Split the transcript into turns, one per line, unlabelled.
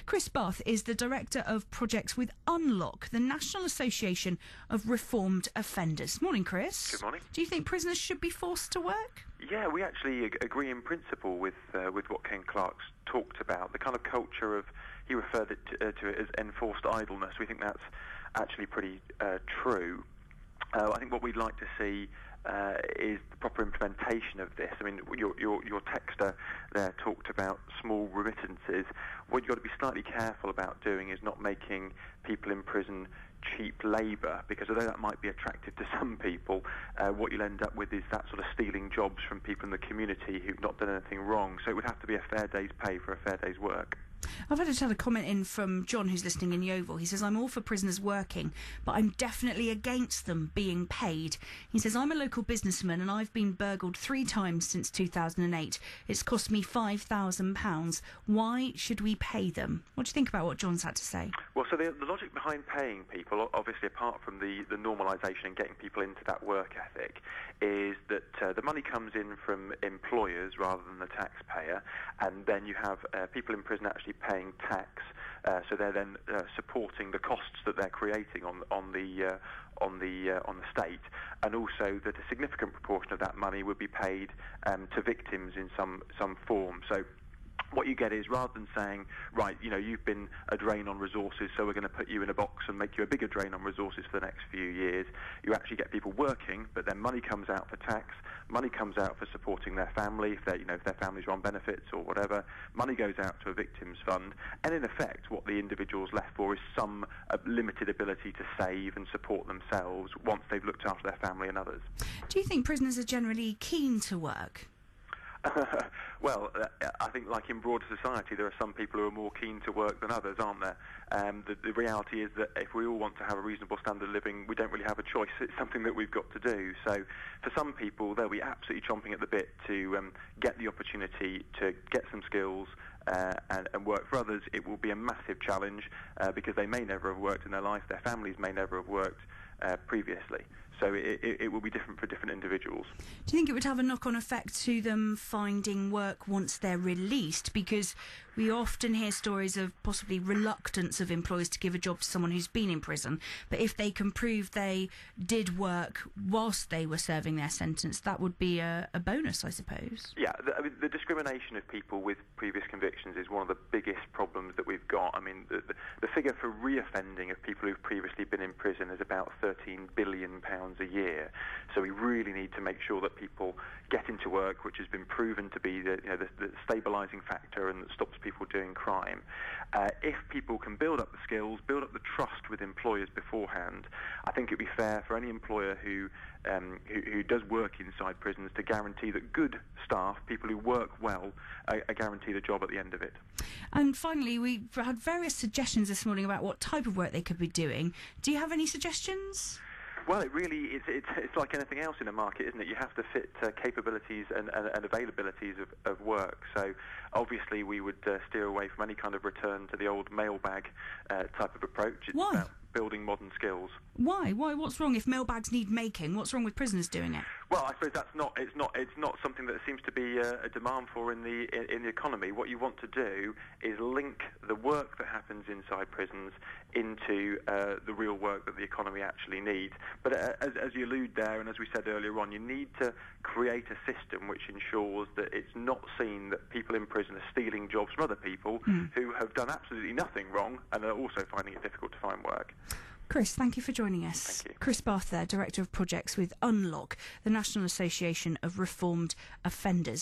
Chris Bath is the Director of Projects with Unlock, the National Association of Reformed Offenders. Morning, Chris.
Good morning.
Do you think prisoners should be forced to work?
Yeah, we actually agree in principle with what Ken Clark's talked about, the kind of culture of, he referred to it as enforced idleness. We think that's actually pretty true. I think what we'd like to see is the proper implementation of this. I mean, your texter there talked about small remittances. What you've got to be slightly careful about doing is not making people in prison cheap labour, because although that might be attractive to some people, what you'll end up with is that sort of stealing jobs from people in the community who've not done anything wrong. So it would have to be a fair day's pay for a fair day's work.
I've had a comment in from John, who's listening in Yeovil. He says, I'm all for prisoners working, but I'm definitely against them being paid. He says, I'm a local businessman and I've been burgled 3 times since 2008. It's cost me £5,000. Why should we pay them? What do you think about what John's had to say?
Well, so the logic behind paying people, obviously apart from the normalisation and getting people into that work ethic, is that the money comes in from employers rather than the taxpayer, and then you have people in prison actually paying tax, so they're then supporting the costs that they're creating on the state, and also that a significant proportion of that money would be paid to victims in some form. So what you get is, rather than saying, right, you've been a drain on resources, so we're going to put you in a box and make you a bigger drain on resources for the next few years, you actually get people working, but then money comes out for tax, money comes out for supporting their family, if their families are on benefits or whatever, money goes out to a victims fund, and in effect what the individual's left for is some limited ability to save and support themselves once they've looked after their family and others.
Do you think prisoners are generally keen to work?
Well, I think, like in broader society, there are some people who are more keen to work than others, aren't there? The reality is that if we all want to have a reasonable standard of living, we don't really have a choice. It's something that we've got to do. So for some people, they'll be absolutely chomping at the bit to get the opportunity to get some skills and work. For others, it will be a massive challenge because they may never have worked in their life, their families may never have worked previously. So it will be different for different individuals.
Do you think it would have a knock-on effect to them finding work once they're released? Because we often hear stories of possibly reluctance of employers to give a job to someone who's been in prison. But if they can prove they did work whilst they were serving their sentence, that would be a bonus, I suppose.
Yeah, the discrimination of people with previous convictions is one of the biggest problems that we've got. I mean, the figure for reoffending of people who've previously been in prison is about £13 billion a year. So we really need to make sure that people get into work, which has been proven to be the stabilising factor and that stops people doing crime. If people can build up the skills, build up the trust with employers beforehand, I think it'd be fair for any employer who does work inside prisons to guarantee that good staff, people who work well, are guaranteed a job at the end of it.
And finally, we've had various suggestions this morning about what type of work they could be doing. Do you have any suggestions?
Well, it's like anything else in a market, isn't it? You have to fit capabilities and availabilities of work. So obviously we would steer away from any kind of return to the old mailbag type of approach. It's
Why?
about building modern skills.
Why? What's wrong if mailbags need making? What's wrong with prisoners doing it?
Well, I suppose it's not something that seems to be a demand for in the economy. What you want to do is link the work that happens inside prisons into the real work that the economy actually needs. But as you allude there, and as we said earlier on, you need to create a system which ensures that it's not seen that people in prison are stealing jobs from other people who have done absolutely nothing wrong and are also finding it difficult to find work.
Chris, thank you for joining us.
Thank you.
Chris Bath there, Director of Projects with Unlock, the National Association of Reformed Offenders.